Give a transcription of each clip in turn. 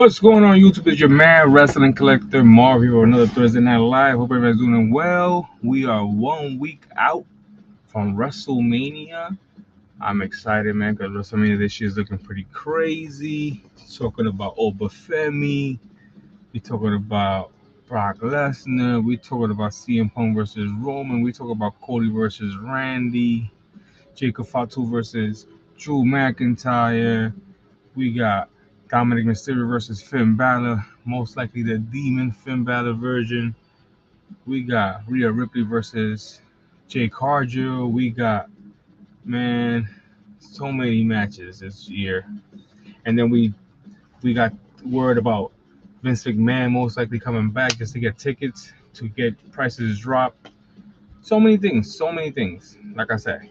What's going on YouTube? It's your man, Wrestling Collector Marv here for another Thursday Night Live. Hope everybody's doing well. We are 1 week out from Wrestlemania. I'm excited, man, because Wrestlemania this year is looking pretty crazy. Talking about Obafemi. We talking about Brock Lesnar. We talking about CM Punk versus Roman. We talking about Cody versus Randy. Jacob Fatu versus Drew McIntyre. We got Dominic Mysterio versus Finn Balor, most likely the Demon Finn Balor version. We got Rhea Ripley versus Jake Cargill. We got, man, so many matches this year. And then we got word about Vince McMahon most likely coming back just to get tickets, to get prices dropped. So many things, so many things. Like I said,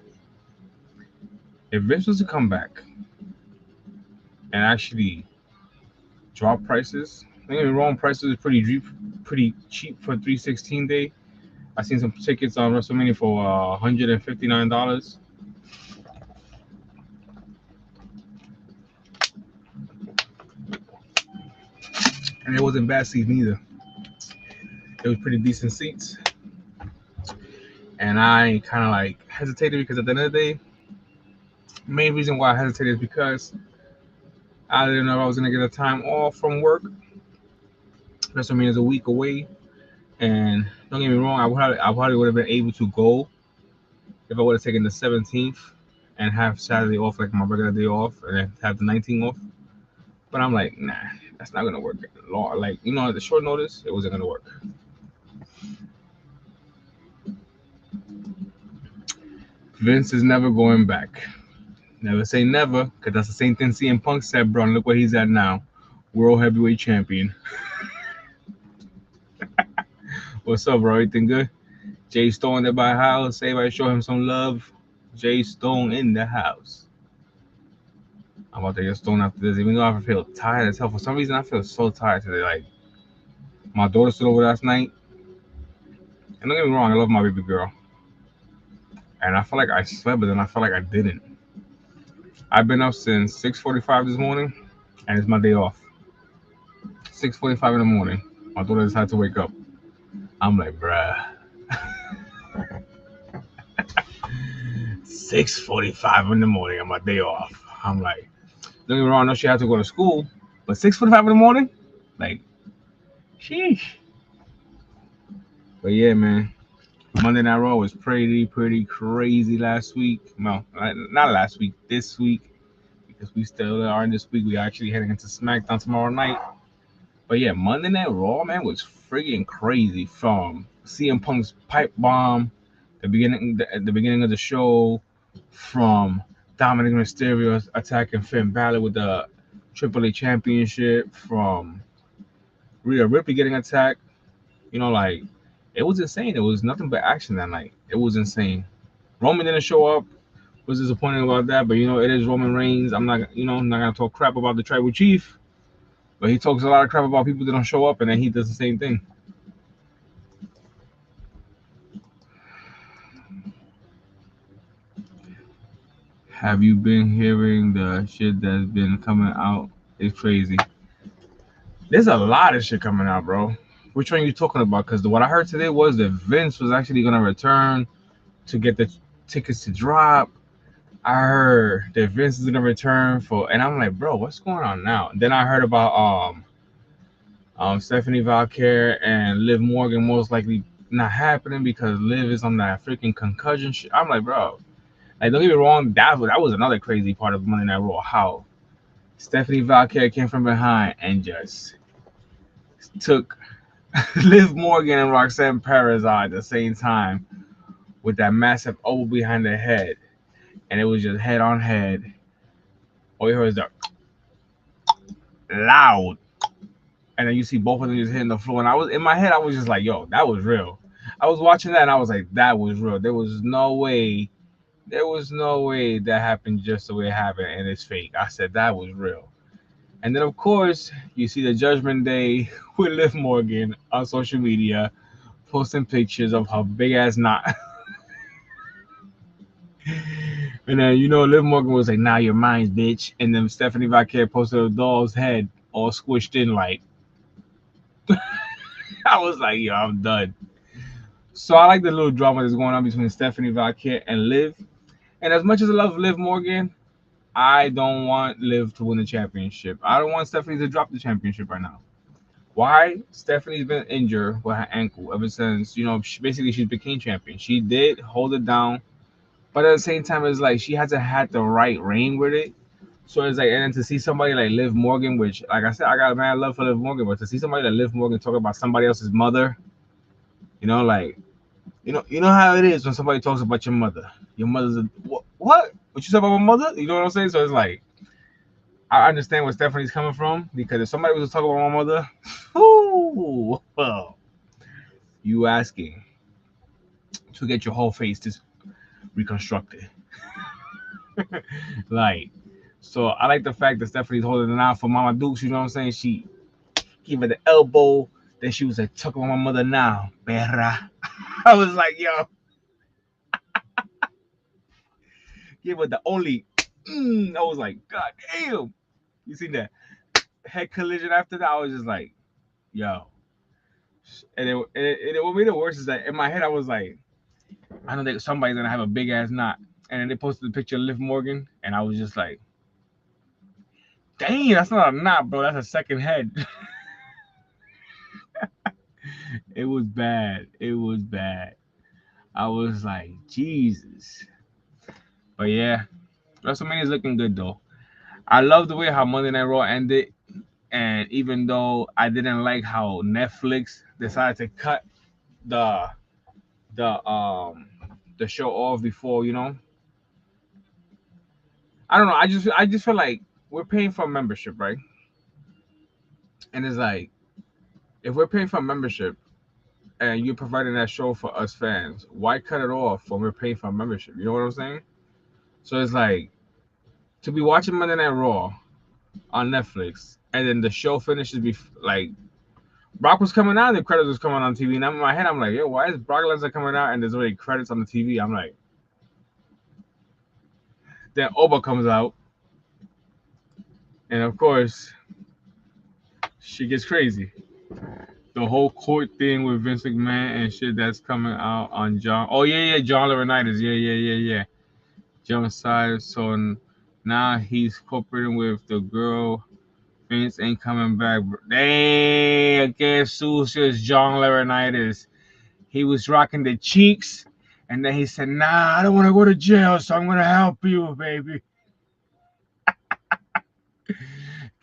if Vince was to come back and actually drop prices. Don't get me wrong, prices is pretty cheap for 316 day. I seen some tickets on WrestleMania for $159, and it wasn't bad seats neither. It was pretty decent seats, and I kind of like hesitated because at the end of the day, main reason why I hesitated is because I didn't know if I was gonna get a time off from work. WrestleMania is a week away, and don't get me wrong, I probably would have been able to go if I would have taken the 17th and have Saturday off, like my regular day off, and then have the 19th off. But I'm like, nah, that's not gonna work. Like, at the short notice, it wasn't gonna work. Vince is never going back. Never say never, because that's the same thing CM Punk said, bro. And look where he's at now, World Heavyweight Champion. What's up, bro? Everything good? Jay Stone at my house. Say everybody show him some love. Jay Stone in the house. I'm about to get stoned after this, even though I feel tired as hell. For some reason, I feel so tired today. Like, my daughter stood over last night. And don't get me wrong, I love my baby girl. And I feel like I slept, but then I feel like I didn't. I've been up since 6:45 this morning, and it's my day off. 6:45 in the morning. My daughter decided to wake up. I'm like, bruh. 6:45 in the morning on my day off. I'm like, don't get me wrong, I know she had to go to school, but 6:45 in the morning? Like, sheesh. But yeah, man. Monday Night Raw was pretty crazy last week. No, not last week, this week. Because we still are in this week. We actually heading into SmackDown tomorrow night. But yeah, Monday Night Raw, man, was friggin' crazy. From CM Punk's pipe bomb, the beginning of the show, from Dominic Mysterio attacking Finn Balor with the Triple A Championship, from Rhea Ripley getting attacked. Like, it was insane. It was nothing but action that night. It was insane. Roman didn't show up. Was disappointed about that, but it is Roman Reigns. I'm not gonna talk crap about the Tribal Chief, but he talks a lot of crap about people that don't show up, and then he does the same thing. Have you been hearing the shit that's been coming out? It's crazy. There's a lot of shit coming out, bro. Which one are you talking about? Because what I heard today was that Vince was actually gonna return to get the tickets to drop. I heard that Vince is gonna return and I'm like, bro, what's going on now? Then I heard about Stephanie Valkyrie and Liv Morgan most likely not happening because Liv is on that freaking concussion shit. I'm like, bro, like, don't get me wrong, that was another crazy part of Monday Night Raw. How Stephanie Valkyrie came from behind and just took Liv Morgan and Roxanne Perez on at the same time with that massive elbow behind the head, and it was just head on head. All you heard is the loud, and then you see both of them just hitting the floor. And I was in my head, I was just like, "Yo, that was real." I was watching that, and I was like, "That was real." There was no way. There was no way that happened just the way it happened, and it's fake. I said that was real. And then, of course, you see the Judgment Day with Liv Morgan on social media, posting pictures of her big ass knot. And then, Liv Morgan was like, "Now you're mine, bitch." And then Stephanie Valkyrie posted a doll's head all squished in. Like I was like, yo, I'm done. So I like the little drama that's going on between Stephanie Valquette and Liv. And as much as I love Liv Morgan, I don't want Liv to win the championship. I don't want Stephanie to drop the championship right now. Why? Stephanie's been injured with her ankle ever since, basically she became champion. She did hold it down, but at the same time, it's like she hasn't had the right reign with it. So it's like, and then to see somebody like Liv Morgan, which, like I said, I got a mad love for Liv Morgan, but to see somebody like Liv Morgan talk about somebody else's mother, like, you know how it is when somebody talks about your mother. Your mother's a what? What you said about my mother? You know what I'm saying? So it's like I understand where Stephanie's coming from because if somebody was to talk about my mother, well, you asking to get your whole face just reconstructed. Like, so I like the fact that Stephanie's holding it out for Mama Dukes. You know what I'm saying? She gave her the elbow. Then she was like, "Talk about my mother now, perra." I was like, yo, give her the only. I was like, God damn. You seen that head collision after that? I was just like, yo. And what made it worse is that in my head, I was like, I know that somebody's going to have a big ass knot. And then they posted the picture of Liv Morgan. And I was just like, dang, that's not a knot, bro. That's a second head. It was bad. It was bad. I was like, Jesus. But yeah, WrestleMania is looking good, though. I love the way how Monday Night Raw ended. And even though I didn't like how Netflix decided to cut the the um the show off before, I don't know. I just feel like we're paying for a membership, right? And it's like if we're paying for a membership and you're providing that show for us fans, why cut it off when we're paying for a membership? You know what I'm saying? So it's like to be watching Monday Night Raw on Netflix and then the show finishes like Brock was coming out, the credits was coming on TV, and in my head, I'm like, yo, why is Brock Lesnar coming out and there's already credits on the TV? I'm like, then Oba comes out, and of course, she gets crazy. The whole court thing with Vince McMahon and shit that's coming out on John. Oh yeah, John Laurinaitis. Yeah. John side. So now he's cooperating with the girl. Vince ain't coming back. Dang, again, Sucius John Laurinaitis. He was rocking the cheeks, and then he said, "Nah, I don't want to go to jail, so I'm gonna help you, baby."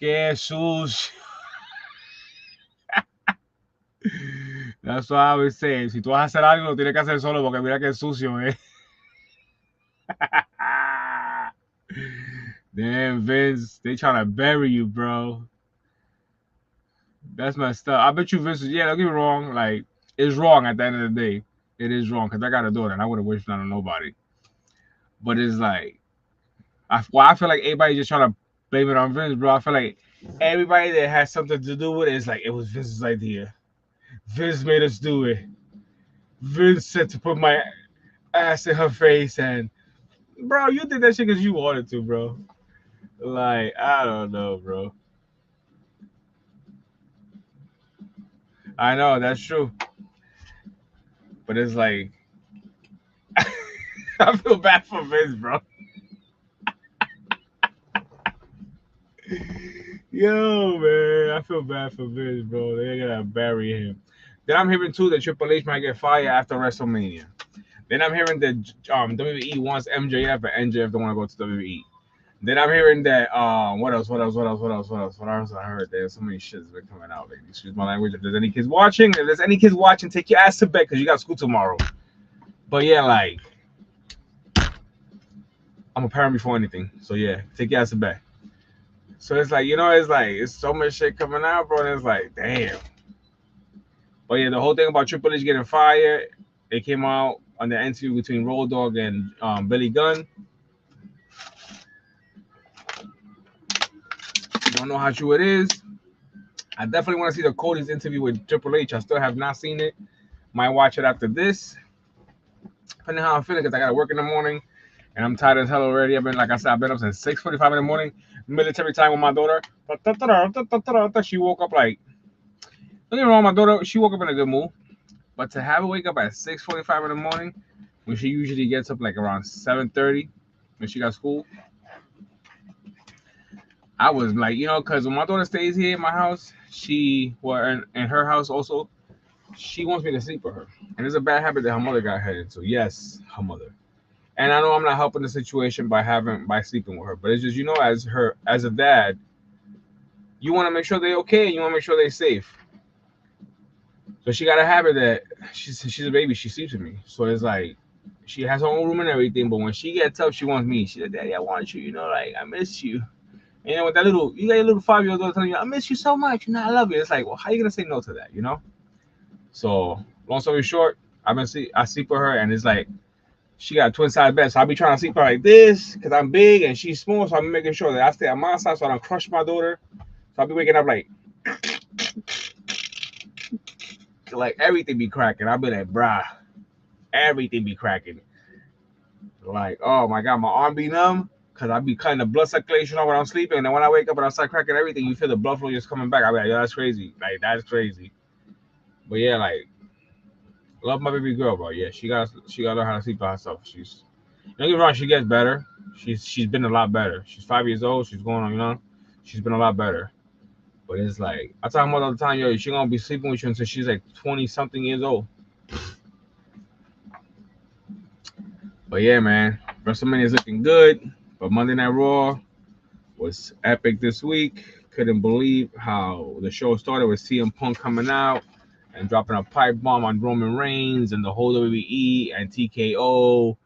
Que sucio. That's what I always say. Si tú vas a hacer algo, lo tienes que hacer solo porque mira que sucio, eh. Damn, Vince, they trying to bury you, bro. That's messed up. I bet you Vince, yeah, don't get me wrong. Like, it's wrong at the end of the day. It is wrong because I got a daughter and I wouldn't wish that on nobody. But it's like, I feel like everybody just trying to blame it on Vince, bro. I feel like everybody that has something to do with it is like, it was Vince's idea. Vince made us do it. Vince said to put my ass in her face, and bro, you did that shit because you wanted to, bro. Like, I don't know, bro. I know that's true, but it's like I feel bad for Vince, bro. Yo, man, I feel bad for Vince, bro. They're gonna bury him. Then I'm hearing too that Triple H might get fired after WrestleMania. Then I'm hearing that WWE wants MJF, but MJF don't want to go to WWE. Then I'm hearing that what else I heard? There's so many shits been coming out lately. Excuse my language. If there's any kids watching, take your ass to bed because you got school tomorrow. But yeah, like I'm a parent before anything. So yeah, take your ass to bed. So it's like, it's so much shit coming out, bro. And it's like, damn. But yeah, the whole thing about Triple H getting fired, it came out on the interview between Road Dogg and Billy Gunn. Don't know how true it is. I definitely want to see the Cody's interview with Triple H. I still have not seen it. Might watch it after this. Depending on how I'm feeling, because I got to work in the morning. And I'm tired as hell already. I've been, like I said, I've been up since 6:45 in the morning, military time with my daughter. She woke up like, don't get me wrong, my daughter, she woke up in a good mood. But to have her wake up at 6:45 in the morning, when she usually gets up like around 7:30 when she got school, I was like, because when my daughter stays here in my house, in her house also, she wants me to sleep with her. And it's a bad habit that her mother got headed into. Yes, her mother. And I know I'm not helping the situation by sleeping with her, but it's just as a dad, you want to make sure they're okay and you want to make sure they're safe. So she got a habit that she's a baby, she sleeps with me. So it's like she has her own room and everything, but when she gets up, she wants me. She's like, Daddy, I want you, like I miss you. And with that you got a little 5-year-old daughter telling you, I miss you so much, I love you. It's like, well, how are you gonna say no to that? So long story short, I sleep with her, and it's like she got a twin size bed, so I'll be trying to sleep with her like this because I'm big and she's small, so I'm making sure that I stay on my side so I don't crush my daughter. So I'll be waking up like everything be cracking. I'll be like, bruh, everything be cracking. Like, oh my god, my arm be numb because I be cutting the blood circulation off when I'm sleeping, and then when I wake up and I start cracking everything, you feel the blood flow just coming back. I be like, yo, that's crazy. Like, that's crazy. But yeah, like, love my baby girl, bro. Yeah, she got to learn how to sleep by herself. Don't get me wrong, she gets better. She's been a lot better. She's 5 years old. She's going on, she's been a lot better. But it's like I tell her all the time, yo, she gonna be sleeping with you until she's like 20 something years old. But yeah, man, WrestleMania is looking good. But Monday Night Raw was epic this week. Couldn't believe how the show started with CM Punk coming out and dropping a pipe bomb on Roman Reigns and the whole WWE and TKO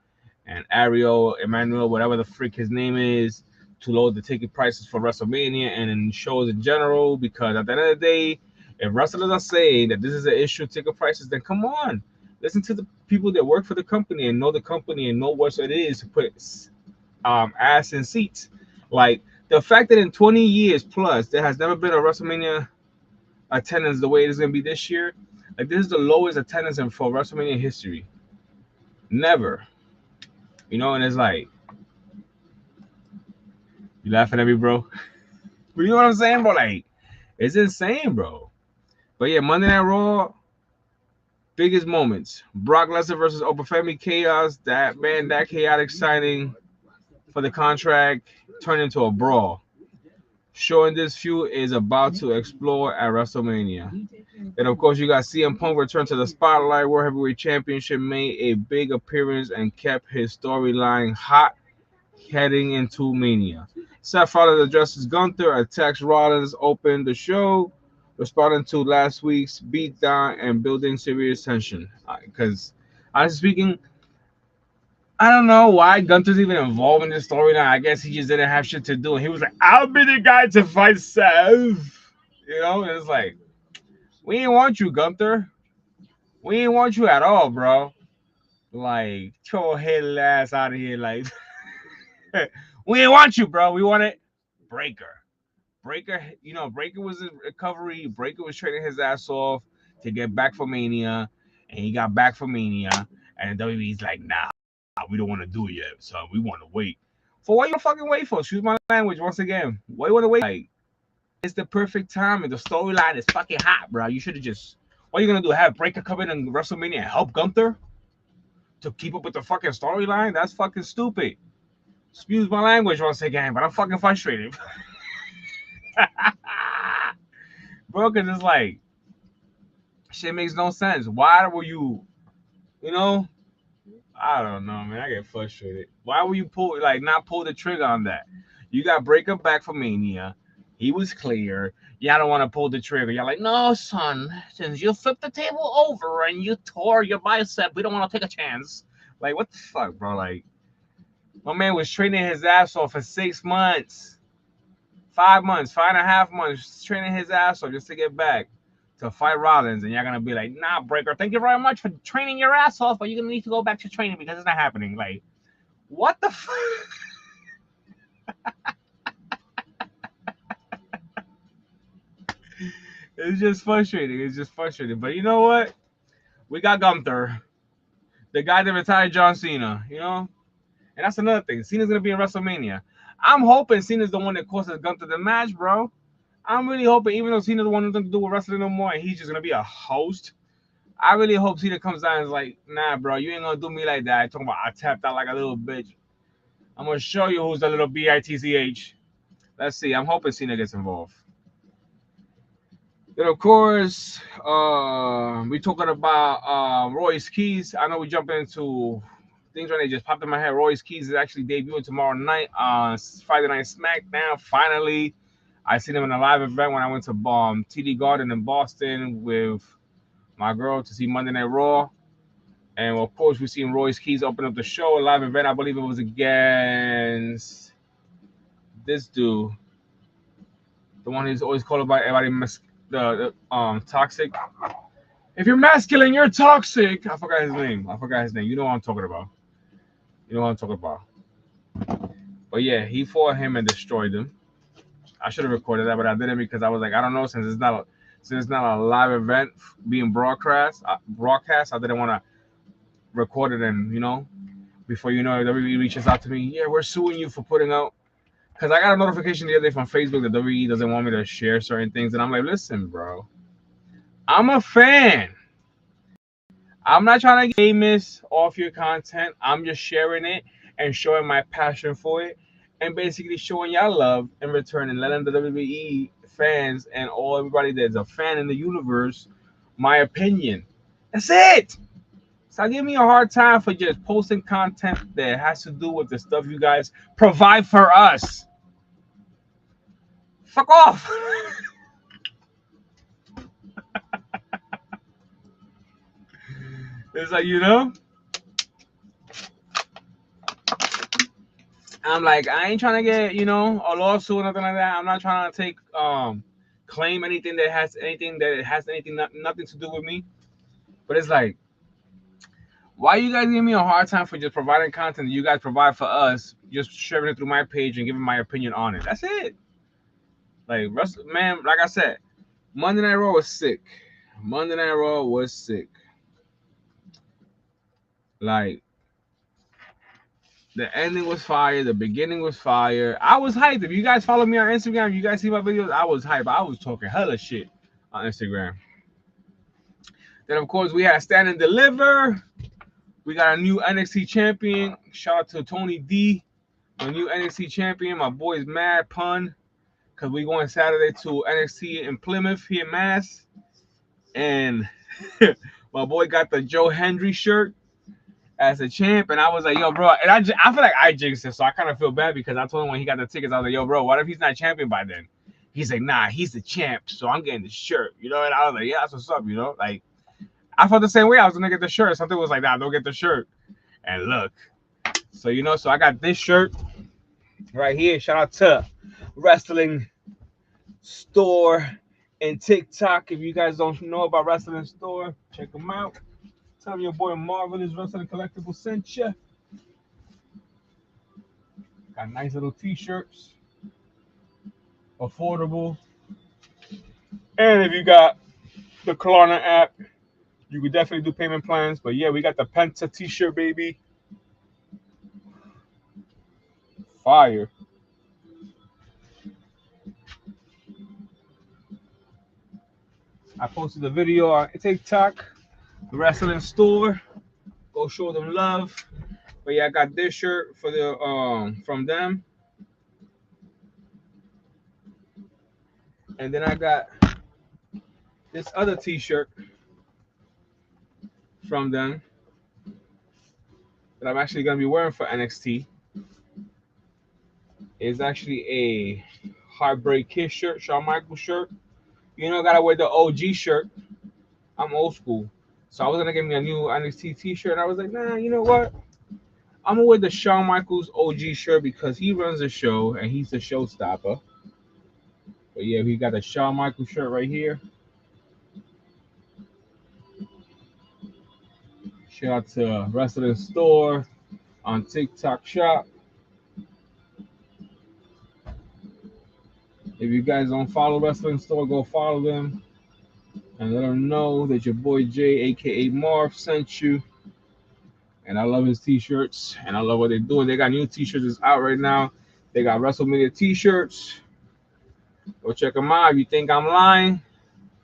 and Ariel, Emmanuel, whatever the freak his name is, to lower the ticket prices for WrestleMania and in shows in general. Because at the end of the day, if wrestlers are saying that this is an issue, ticket prices, then come on, listen to the people that work for the company and know what it is to put ass in seats. Like the fact that in 20 years plus there has never been a WrestleMania attendance the way it is going to be this year. Like this is the lowest attendance for WrestleMania history. Never. And it's like, you laughing at me, bro? But you know what I'm saying, bro? Like, it's insane, bro. But yeah, Monday Night Raw, biggest moments. Brock Lesnar versus Family Chaos. That chaotic signing for the contract turned into a brawl. Showing this feud is about to explore at WrestleMania. And of course, you got CM Punk return to the spotlight. World Heavyweight Championship made a big appearance and kept his storyline hot heading into Mania. Seth Rollins addresses Gunther, attacks Rollins, opened the show, responding to last week's beatdown and building serious tension. Because, honestly speaking, I don't know why Gunther's even involved in this storyline. I guess he just didn't have shit to do. And he was like, I'll be the guy to fight Seth. And it's like, we ain't want you, Gunther. We ain't want you at all, bro. Like, your head ass out of here. Like, we ain't want you, bro. We want it. Breaker. Breaker was in recovery. Breaker was training his ass off to get back for Mania, and he got back for Mania. And WWE's like, nah, we don't want to do it yet, so we want to wait. For what you fucking wait for? Excuse my language once again. What you want to wait? Like, it's the perfect time, and the storyline is fucking hot, bro. You should have just. What are you gonna do? Have Breaker come in and WrestleMania and help Gunther to keep up with the fucking storyline? That's fucking stupid. Excuse my language once again, but I'm fucking frustrated. Bro, because it's like, shit makes no sense. Why were you, I don't know, man. I get frustrated. Why were you not pull the trigger on that? You got Breaker back for Mania. He was clear. Y'all don't want to pull the trigger. Y'all like, no, son. Since you flipped the table over and you tore your bicep, we don't want to take a chance. Like, what the fuck, bro? Like, my man was training his ass off for 6 months. 5 months, 5.5 months, training his ass off just to get back to fight Rollins, and you're gonna be like, nah, Breaker, thank you very much for training your ass off, but you're gonna need to go back to training because it's not happening. Like, what the fuck? It's just frustrating. But you know what? We got Gunther, the guy that retired John Cena, And that's another thing. Cena's gonna be in WrestleMania. I'm hoping Cena's the one that costs us Gunther the match, bro. I'm really hoping, even though Cena's the one who doesn't do with wrestling no more, and he's just gonna be a host. I really hope Cena comes down and is like, nah, bro, you ain't gonna do me like that. I talking about I tapped out like a little bitch. I'm gonna show you who's the little bitch. Let's see. I'm hoping Cena gets involved. Then of course, we talking about Royce Keys. I know we jump into things when they just popped in my head. Royce Keys is actually debuting tomorrow night on Friday Night SmackDown. Finally, I seen him in a live event when I went to TD Garden in Boston with my girl to see Monday Night Raw. And of course, we've seen Royce Keys open up the show, a live event. I believe it was against this dude, the one who's always called by everybody, the toxic. If you're masculine, you're toxic. I forgot his name. You know what I'm talking about. But yeah, he fought him and destroyed him. I should have recorded that, but I didn't because I was like, I don't know, since it's not a live event being broadcast, I didn't want to record it, and before WWE reaches out to me, yeah, we're suing you for putting out, because I got a notification the other day from Facebook that WWE doesn't want me to share certain things, and I'm like, listen, bro, I'm a fan. I'm not trying to get famous off your content. I'm just sharing it and showing my passion for it, and basically showing y'all love in return, and letting the WWE fans and everybody that's a fan in the universe my opinion. That's it. Stop giving me a hard time for just posting content that has to do with the stuff you guys provide for us. Fuck off. It's like, I'm like, I ain't trying to get, a lawsuit or nothing like that. I'm not trying to take claim anything that has nothing to do with me. But it's like, why you guys giving me a hard time for just providing content that you guys provide for us, just sharing it through my page and giving my opinion on it? That's it. Like, man, like I said, Monday Night Raw was sick. Like, the ending was fire. The beginning was fire. I was hyped. If you guys follow me on Instagram, you guys see my videos, I was hyped. I was talking hella shit on Instagram. Then, of course, we had Stand and Deliver. We got a new NXT champion. Shout out to Tony D, the new NXT champion. My boy's mad pun, because we going Saturday to NXT in Plymouth here in Mass. And my boy got the Joe Hendry shirt as a champ. And I was like, yo, bro. And I feel like I jinxed it, so I kind of feel bad, because I told him when he got the tickets, I was like, yo, bro, what if he's not champion by then? He's like, nah, he's the champ, so I'm getting the shirt. And I was like, yeah, that's what's up, Like, I felt the same way. I was going to get the shirt. Something was like, nah, don't get the shirt. And look. So, so I got this shirt right here. Shout out to Wrestling Store and TikTok. If you guys don't know about Wrestling Store, check them out. Tell them your boy Marvelous Wrestling Collectible sent you. Got nice little t-shirts. Affordable. And if you got the Klarna app, you could definitely do payment plans. But yeah, we got the Penta t-shirt, baby. Fire. I posted a video on TikTok, the Wrestling Store. Go show them love. But yeah, I got this shirt for the from them. And then I got this other t-shirt from them that I'm actually gonna be wearing for NXT. It's actually a Heartbreak Kiss shirt, Shawn Michaels shirt. Gotta wear the OG shirt. I'm old school. So I was gonna get me a new NXT t-shirt, and I was like, nah, you know what? I'm gonna wear the Shawn Michaels OG shirt because he runs the show and he's the showstopper. But yeah, we got the Shawn Michaels shirt right here. Shout out to Wrestling Store on TikTok Shop. If you guys don't follow Wrestling Store, go follow them and let them know that your boy Jay, aka Marv, sent you. and I love his t-shirts, and I love what they're doing. They got new t-shirts that's out right now. They got WrestleMania t-shirts. Go check them out. If you think I'm lying,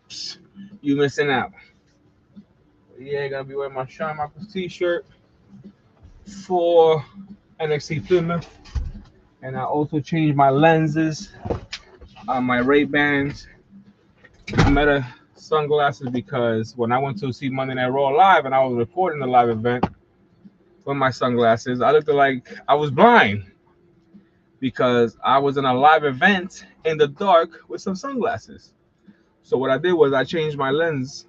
psst, you missing out. Yeah, gonna be wearing my Shawn Michaels t-shirt for NXT Plymouth, and I also changed my lenses on my Ray-Bans. Meta sunglasses because when I went to see Monday Night Raw live and I was recording the live event with my sunglasses, I looked like I was blind because I was in a live event in the dark with some sunglasses. So what I did was I changed my lens,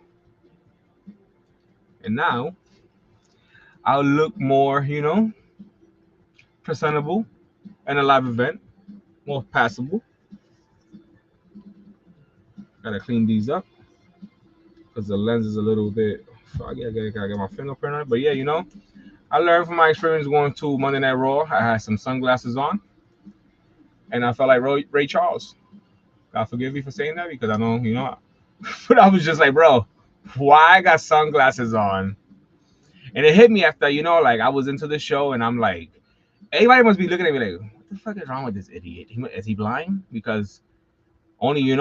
and now I'll look more, presentable in a live event, more passable. Gotta clean these up because the lens is a little bit. I gotta get my fingerprint on it. But yeah, I learned from my experience going to Monday Night Raw. I had some sunglasses on, and I felt like Ray Charles. God forgive me for saying that because I know, but I was just like, bro, why I got sunglasses on? And it hit me after, like I was into the show, and I'm like, everybody must be looking at me like, what the fuck is wrong with this idiot? Is he blind? Because only,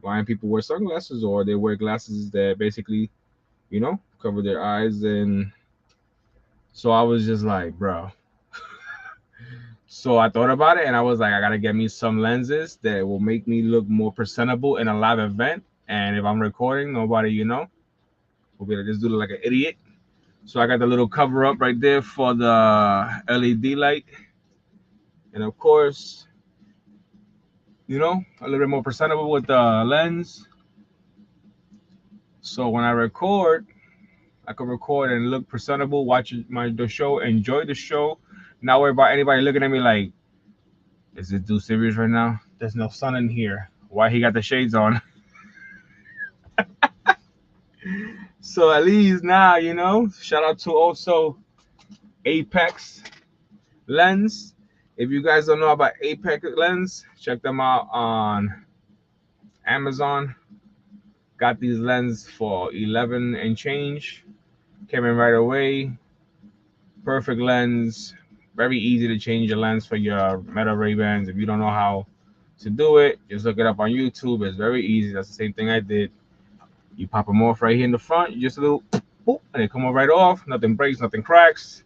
blind people wear sunglasses, or they wear glasses that basically, cover their eyes. And so I was just like, bro. So I thought about it, and I was like, I gotta get me some lenses that will make me look more presentable in a live event. And if I'm recording, nobody, will be able to just do it like an idiot. So I got the little cover up right there for the LED light. And of course, a little bit more presentable with the lens. So when I record, I can record and look presentable, watch the show, enjoy the show. Not worry about anybody looking at me like, is this dude serious right now? There's no sun in here. Why he got the shades on? So at least now, shout out to also Apex Lens. If you guys don't know about Apex Lens, check them out on Amazon. Got these lenses for 11 and change. Came in right away. Perfect lens. Very easy to change your lens for your Meta Ray-Bans. If you don't know how to do it, just look it up on YouTube. It's very easy. That's the same thing I did. You pop them off right here in the front. You just a little boop, and they come right off. Nothing breaks, nothing cracks.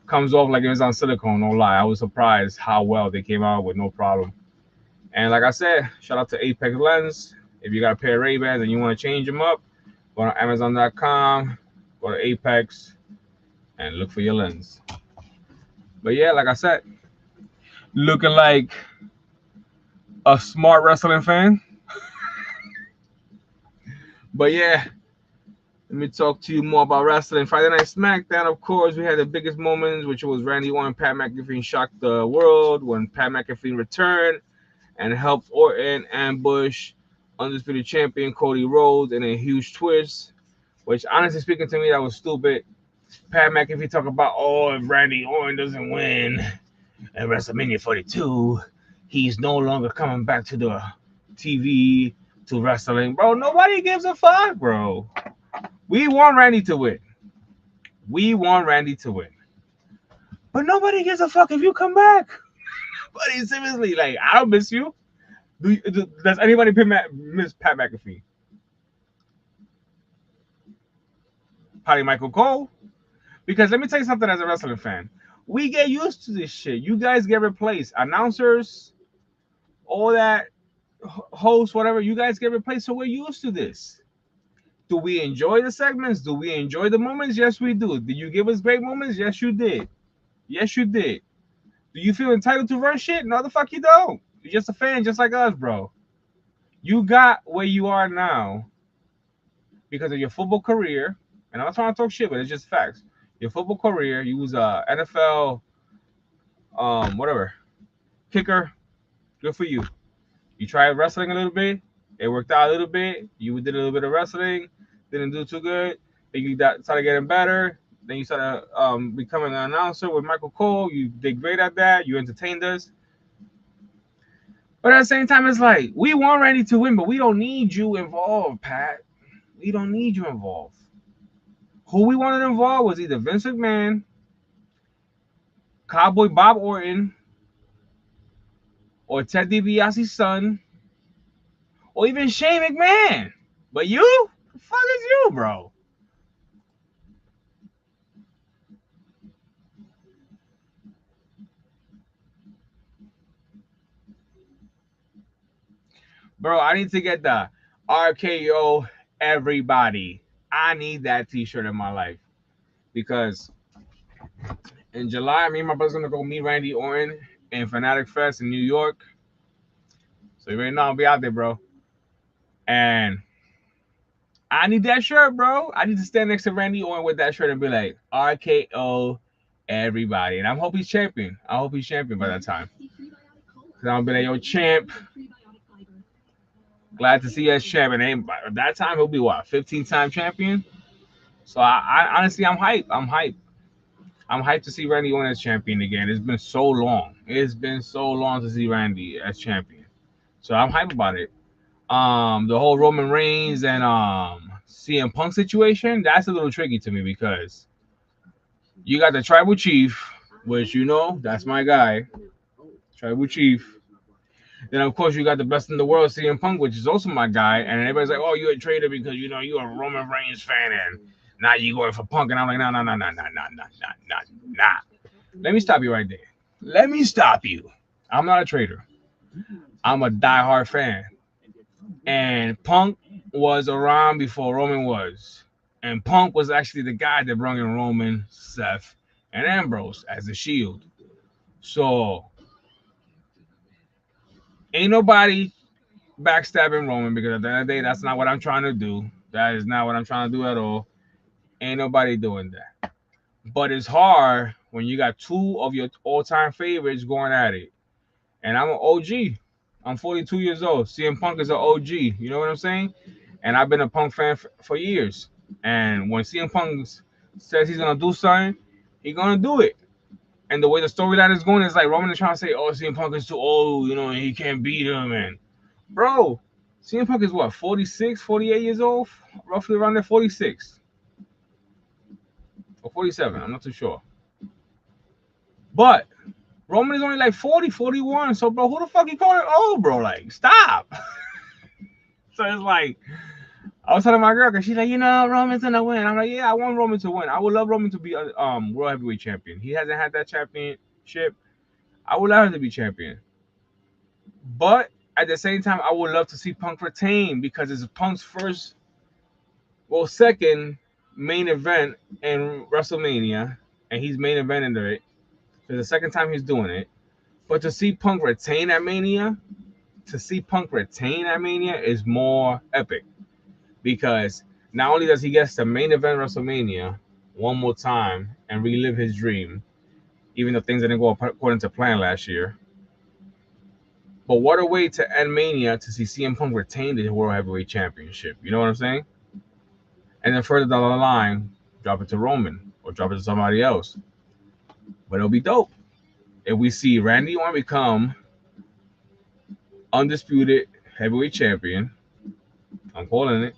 Comes off like it was on silicone. No lie. I was surprised how well they came out with no problem. And like I said, shout out to Apex Lens. If you got a pair of Ray-Bans and you want to change them up, go to Amazon.com, go to Apex, and look for your lens. But yeah, like I said, looking like a smart wrestling fan. But yeah, let me talk to you more about wrestling. Friday Night SmackDown, of course, we had the biggest moments, which was Randy Orton and Pat McAfee shocked the world when Pat McAfee returned and helped Orton ambush Undisputed Champion Cody Rhodes in a huge twist, which honestly speaking to me, that was stupid. Pat McAfee talk about, if Randy Orton doesn't win at WrestleMania 42, he's no longer coming back to the TV, to wrestling. Bro, nobody gives a fuck, bro. We want Randy to win. But nobody gives a fuck if you come back. Buddy, seriously, like, I don't miss you. Does anybody miss Pat McAfee? Probably Michael Cole. Because let me tell you something as a wrestling fan. We get used to this shit. You guys get replaced. Announcers, all that, hosts, whatever, you guys get replaced. So we're used to this. Do we enjoy the segments? Do we enjoy the moments? Yes, we do. Did you give us great moments? Yes, you did. Yes, you did. Do you feel entitled to run shit? No, the fuck you don't. You're just a fan, just like us, bro. You got where you are now because of your football career. And I'm not trying to talk shit, but it's just facts. Your football career, you was a NFL, whatever, kicker. Good for you. You tried wrestling a little bit. It worked out a little bit. You did a little bit of wrestling. Didn't do too good. Then you started getting better. Then you started becoming an announcer with Michael Cole. You did great at that. You entertained us. But at the same time, it's like, we want Randy to win, but we don't need you involved, Pat. We don't need you involved. who we wanted involved was either Vince McMahon, Cowboy Bob Orton, or Ted DiBiase's son, or even Shane McMahon. But you? The fuck is you, bro? Bro, I need to get the RKO everybody. I need that t-shirt in my life. Because in July, me and my brother's gonna go meet Randy Orton in Fanatic Fest in New York. So you already know I'll be out there, bro. And I need that shirt, bro. I need to stand next to Randy Orton with that shirt and be like, RKO everybody. And I hope he's champion. I hope he's champion by that time. Because I'll be like, yo, champ. Glad to see you as champion. And by that time, he'll be what, 15-time champion? So I honestly, I'm hyped. I'm hyped to see Randy Orton as champion again. It's been so long. It's been so long to see Randy as champion. So I'm hyped about it. The whole Roman Reigns and CM Punk situation, that's a little tricky to me because you got the Tribal Chief, which you know, that's my guy. Tribal Chief. Then of course you got the best in the world, CM Punk, which is also my guy. And everybody's like, "Oh, you're a traitor because you know you're a Roman Reigns fan, and now you going for Punk." And I'm like, "No, no, no, no, no, no, no, no, no." Let me stop you right there. Let me stop you. I'm not a traitor. I'm a diehard fan. And Punk was around before Roman was. And Punk was actually the guy that brought in Roman, Seth, and Ambrose as the Shield. So ain't nobody backstabbing Roman because at the end of the day, that's not what I'm trying to do. That is not what I'm trying to do at all. Ain't nobody doing that. But it's hard when you got two of your all-time favorites going at it. And I'm an OG. I'm 42 years old. CM Punk is an OG. You know what I'm saying? And I've been a Punk fan for years. And when CM Punk says he's gonna do something, he's gonna do it. And the way the storyline is going is like Roman is trying to say, "Oh, CM Punk is too old, you know, and he can't beat him." And bro, CM Punk is what, 46, 48 years old, roughly around there, 46 or 47. I'm not too sure. But Roman is only like 40, 41. So, bro, who the fuck you calling old, bro? Like, stop. So it's like, I was telling my girl, because she's like, you know, Roman's gonna win. I'm like, yeah, I want Roman to win. I would love Roman to be a world heavyweight champion. He hasn't had that championship. I would love him to be champion. But at the same time, I would love to see Punk retain because it's Punk's first, well, second main event in WrestleMania, and he's main eventing it. So the second time he's doing it. But to see Punk retain at Mania, is more epic. Because not only does he get to main event WrestleMania one more time and relive his dream, even though things didn't go according to plan last year, but what a way to end Mania to see CM Punk retain the World Heavyweight Championship. You know what I'm saying? And then further down the line, drop it to Roman or drop it to somebody else. But it'll be dope if we see Randy Orton become undisputed heavyweight champion. I'm calling it.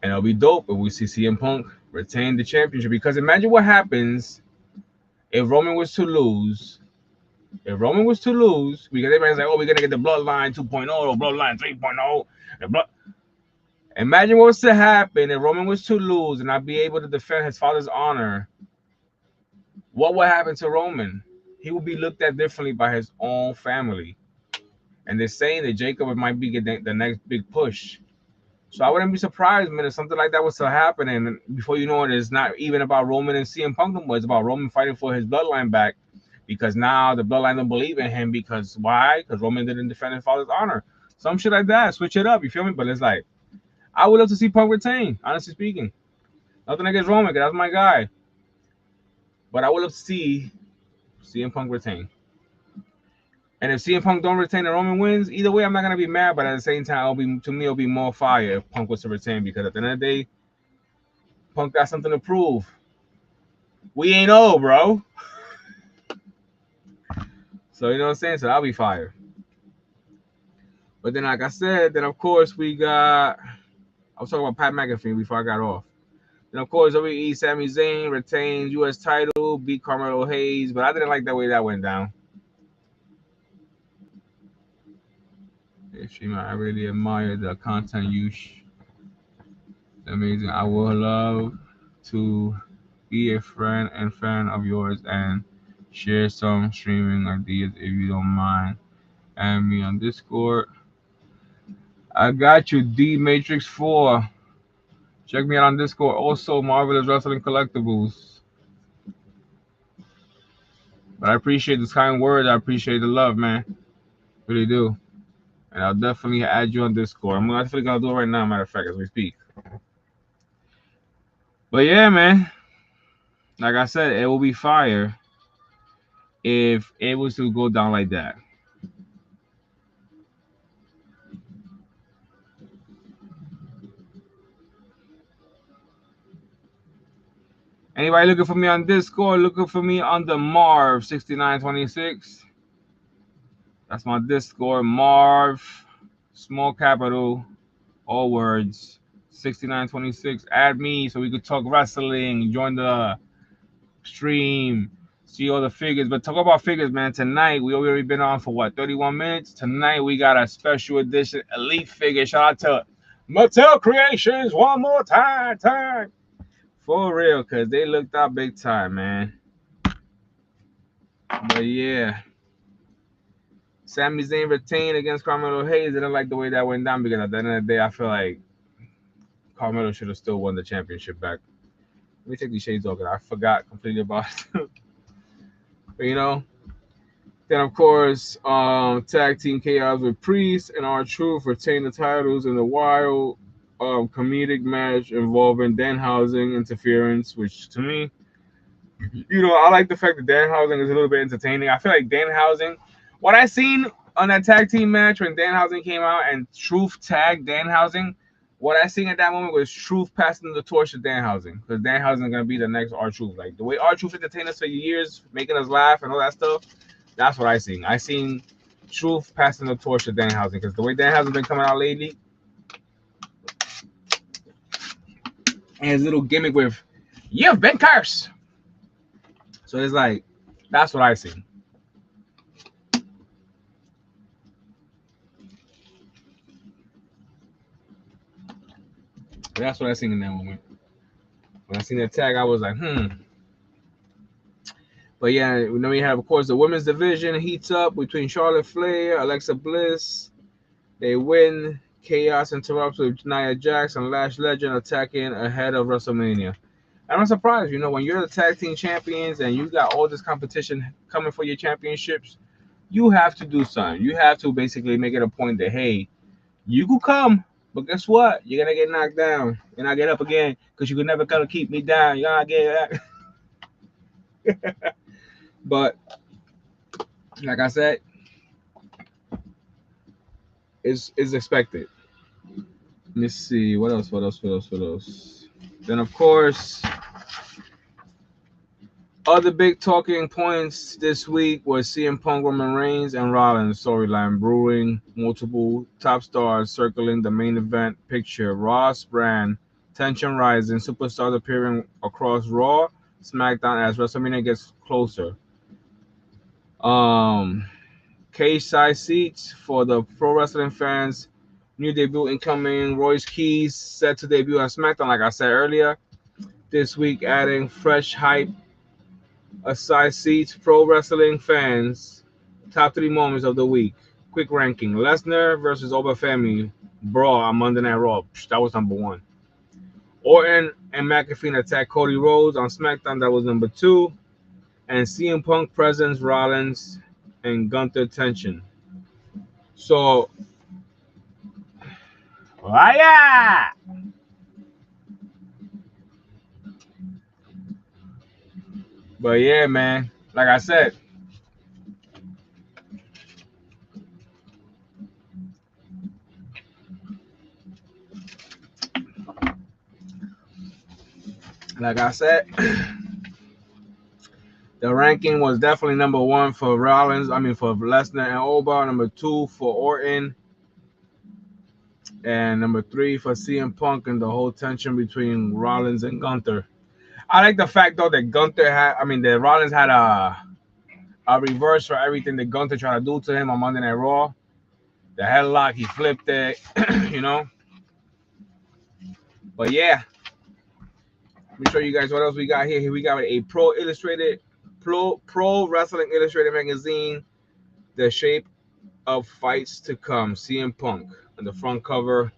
And it'll be dope if we see CM Punk retain the championship. Because imagine what happens if Roman was to lose. If Roman was to lose, because everybody's like, oh, we're going to get the Bloodline 2.0 or Bloodline 3.0. Imagine what was to happen if Roman was to lose and not be able to defend his father's honor. What would happen to Roman? He would be looked at differently by his own family. And they're saying that Jacob might be getting the next big push. So I wouldn't be surprised, man, if something like that was to happen. And before you know it, it's not even about Roman and CM Punk no more. It's about Roman fighting for his bloodline back. Because now the bloodline don't believe in him. Because why? Because Roman didn't defend his father's honor. Some shit like that. Switch it up. You feel me? But it's like, I would love to see Punk retain, honestly speaking. Nothing against Roman, because that's my guy. But I would love to see CM Punk retain. And if CM Punk don't retain and Roman wins, either way, I'm not gonna be mad. But at the same time, it'll be more fire if Punk was to retain, because at the end of the day, Punk got something to prove. We ain't old, bro. So you know what I'm saying? So I'll be fire. But then, like I said, then of course we got. I was talking about Pat McAfee before I got off. And of course, WWE Sami Zayn retains U.S. title, beat Carmelo Hayes, but I didn't like the way that went down. I really admire the content you amazing. I would love to be a friend and fan of yours and share some streaming ideas if you don't mind. Add me on Discord. I got you, D Matrix 4. Check me out on Discord. Also, Marvelous Wrestling Collectibles. But I appreciate this kind words. I appreciate the love, man. Really do. And I'll definitely add you on Discord. I'm definitely gonna do it right now, matter of fact, as we speak. But yeah, man. Like I said, it will be fire if it was to go down like that. Anybody looking for me on Discord? Looking for me on the Marv 6926. That's my Discord. Marv, small capital, all words, 6926. Add me so we could talk wrestling. Join the stream. See all the figures. But talk about figures, man. Tonight, we already been on for what, 31 minutes? Tonight, we got a special edition elite figure. Shout out to Mattel Creations one more time. For real, because they looked out big time, man. But yeah. Sami Zayn retained against Carmelo Hayes. I didn't like the way that went down because at the end of the day, I feel like Carmelo should have still won the championship back. Let me take these shades off because I forgot completely about it. But, you know, then of course, tag team chaos with Priest and R-Truth retain the titles in the wild comedic match involving Danhausen interference, which to me, you know, I like the fact that Danhausen is a little bit entertaining. I feel like Danhausen, what I seen on that tag team match when Danhausen came out and Truth tagged Danhausen, what I seen at that moment was Truth passing the torch to Danhausen, because Danhausen is gonna be the next R-Truth. Like the way R-Truth entertained us for years, making us laugh and all that stuff. That's what I seen. I seen Truth passing the torch to Danhausen, because the way Danhausen been coming out lately, and his little gimmick with "You've been cursed." So it's like that's what I seen. That's what I seen in that moment. When I seen that tag, I was like, But yeah, then we have, of course, the women's division heats up between Charlotte Flair, Alexa Bliss. They win. Chaos interrupts with Nia Jax and Lash Legend attacking ahead of WrestleMania. I'm not surprised, you know, when you're the tag team champions and you got all this competition coming for your championships, you have to do something. You have to basically make it a point that, hey, you could come, but guess what? You're gonna get knocked down and I get up again because you could never come to keep me down. You're gonna get that. But like I said, it's expected. Let's see what else. Then of course, other big talking points this week was CM Punk, Roman Reigns, and Rollins storyline brewing. Multiple top stars circling the main event picture. Ross brand tension rising. Superstars appearing across Raw, SmackDown as WrestleMania gets closer. Cage side seats for the pro wrestling fans. New debut incoming. Royce Keys set to debut on SmackDown, like I said earlier. This week, adding fresh hype aside seats. Pro wrestling fans. Top 3 moments of the week. Quick ranking: Lesnar versus Obafemi Brawl on Monday Night Raw. That was number 1. Orton and McAfee attack Cody Rhodes on SmackDown. That was number 2. And CM Punk presents Rollins and Gunther tension. So, yeah. But yeah, man, like I said, the ranking was definitely number 1 for Rollins. I mean, for Lesnar and Oba. Number 2 for Orton. And number 3 for CM Punk and the whole tension between Rollins and Gunther. I like the fact though that that Rollins had a reverse for everything that Gunther tried to do to him on Monday Night Raw. The headlock, he flipped it, you know. But yeah, let me show you guys what else we got here. Here we got a Pro Wrestling Illustrated magazine, The Shape of Fights to Come, CM Punk. On the front cover,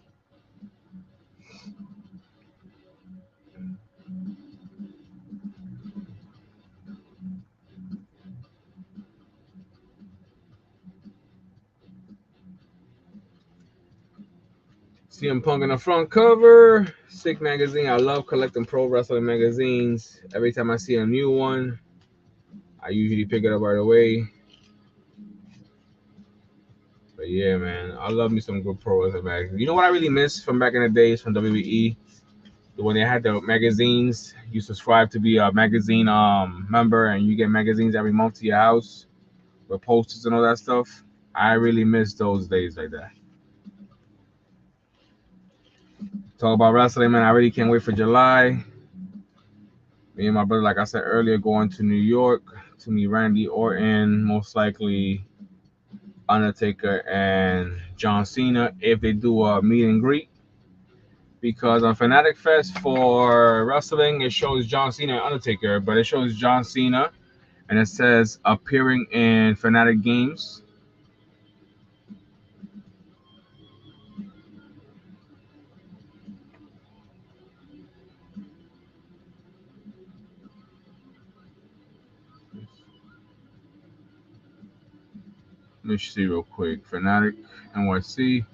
CM Punk on the front cover. Sick magazine. I love collecting pro wrestling magazines. Every time I see a new one, I usually pick it up right away. But yeah, man, I love me some good pro wrestling magazines. You know what I really miss from back in the days from WWE? When they had the magazines, you subscribe to be a magazine member, and you get magazines every month to your house with posters and all that stuff. I really miss those days like that. Talk about wrestling, man. I really can't wait for July. Me and my brother, like I said earlier, going to New York to meet Randy Orton, most likely Undertaker and John Cena if they do a meet and greet. Because on Fanatic Fest for wrestling, it shows John Cena and Undertaker, but it shows John Cena and it says appearing in Fanatic Games. Let me see real quick. Fanatic NYC.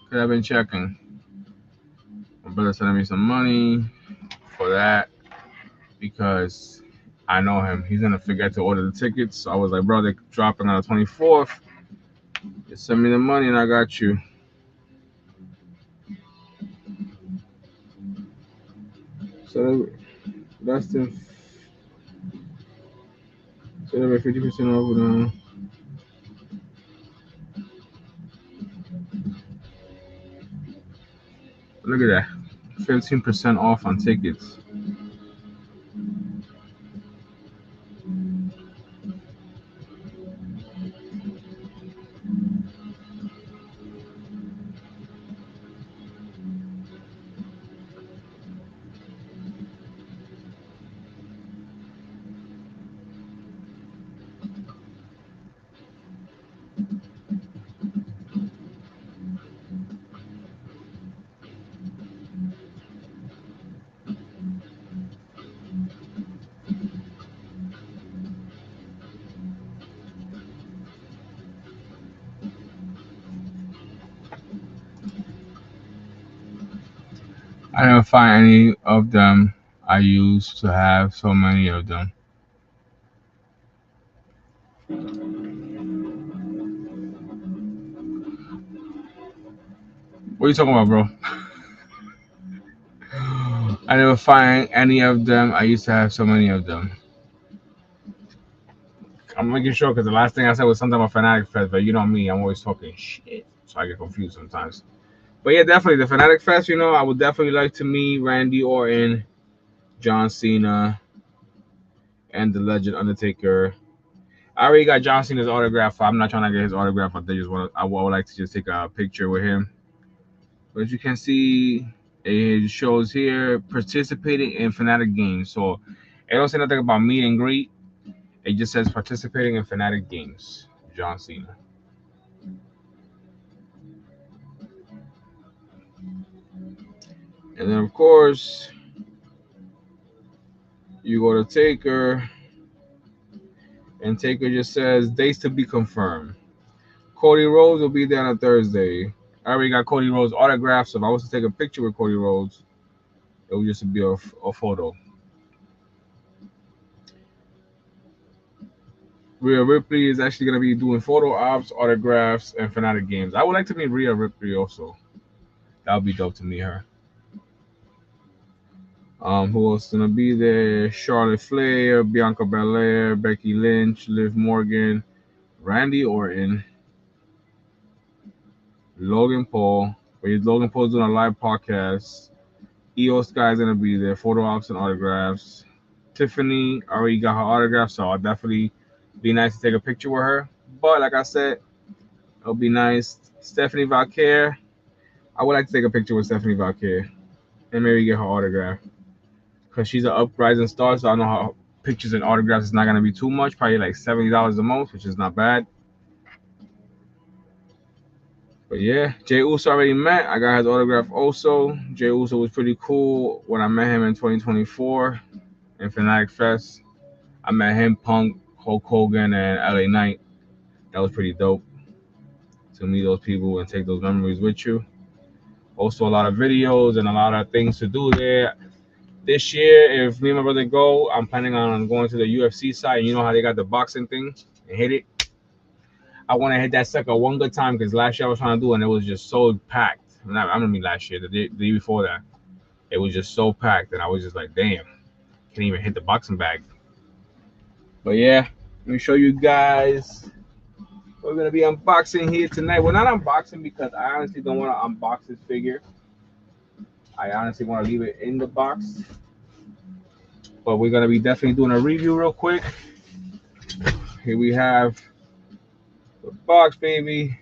Could have been checking. My brother sending me some money for that because I know him. He's gonna forget to order the tickets. So I was like, bro, they're dropping on the 24th. Just send me the money and I got you. So that's the 50% off now. Look at that. 15% off on tickets. I never find any of them. I used to have so many of them. What are you talking about, bro? I never find any of them. I used to have so many of them. I'm making sure because the last thing I said was something about Fanatic Fest, but you know me, I'm always talking shit, so I get confused sometimes. But yeah, definitely the Fanatic Fest. I would definitely like to meet Randy Orton, John Cena, and the Legend Undertaker. I already got John Cena's autograph. I'm not trying to get his autograph. I would like to just take a picture with him. But as you can see, it shows here participating in Fanatic Games. So it don't say nothing about meet and greet. It just says participating in Fanatic Games. John Cena. And then of course you go to Taker, and Taker just says dates to be confirmed. Cody Rhodes will be there on a Thursday. I already got Cody Rhodes autograph, so if I was to take a picture with Cody Rhodes, it would just be a photo. Rhea Ripley is actually going to be doing photo ops, autographs, and Fanatic Games. I would like to meet Rhea Ripley also. That would be dope to meet her. Who else is going to be there? Charlotte Flair, Bianca Belair, Becky Lynch, Liv Morgan, Randy Orton, Logan Paul, But Logan Paul's doing a live podcast. EOS guy's gonna be there, photo ops and autographs. Tiffany already got her autograph, so I'll definitely be nice to take a picture with her. But like I said, it'll be nice. Stephanie Valquer, I would like to take a picture with Stephanie Valquer and maybe get her autograph because she's an uprising star. So I know her pictures and autographs is not gonna be too much, probably like $70 the most, which is not bad. But yeah, Jay Uso already met. I got his autograph also. Jay Uso was pretty cool when I met him in 2024 in Fanatic Fest. I met him, Punk, Hulk Hogan, and LA Knight. That was pretty dope to meet those people and take those memories with you. Also, a lot of videos and a lot of things to do there. This year, if me and my brother go, I'm planning on going to the UFC side. You know how they got the boxing thing and hit it. I want to hit that sucker one good time because last year I was trying to do it and it was just so packed. I don't mean last year, the day before that. It was just so packed and I was just like, damn, can't even hit the boxing bag. But yeah, let me show you guys. We're going to be unboxing here tonight. We're not unboxing because I honestly don't want to unbox this figure. I honestly want to leave it in the box. But we're going to be definitely doing a review real quick. Here we have the box, baby.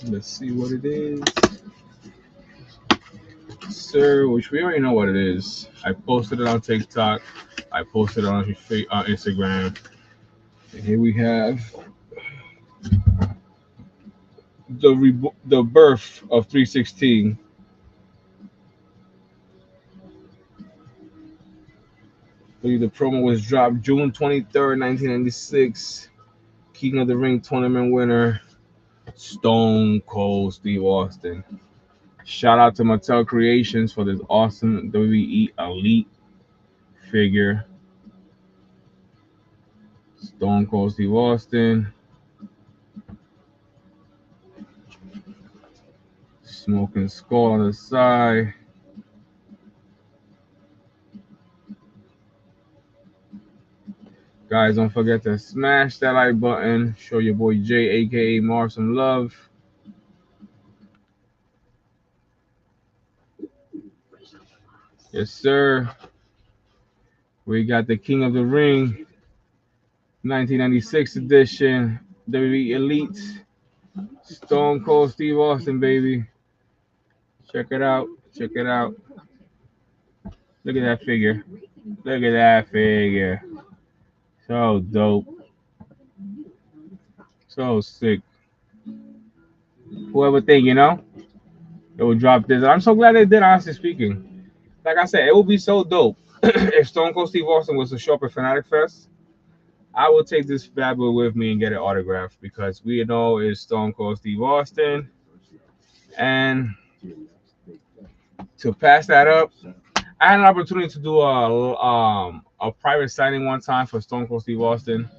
Let's see what it is. Sir, which we already know what it is. I posted it on TikTok. I posted it on Instagram. And here we have the birth of 316. I believe the promo was dropped June 23rd, 1996. King of the Ring tournament winner, Stone Cold Steve Austin. Shout out to Mattel Creations for this awesome WWE Elite figure. Stone Cold Steve Austin. Smoking Skull on the side. Guys, don't forget to smash that like button. Show your boy Jay, aka Marv, some love. Yes, sir. We got the King of the Ring 1996 edition WWE Elite Stone Cold Steve Austin, baby. Check it out. Check it out. Look at that figure. Look at that figure. So dope. So sick. Whoever think, it would drop this. I'm so glad they did, honestly speaking. Like I said, it would be so dope if Stone Cold Steve Austin was to show up at Fanatic Fest. I will take this bad boy with me and get it autographed because we know it's Stone Cold Steve Austin. And to pass that up, I had an opportunity to do a private signing one time for Stone Cold Steve Austin.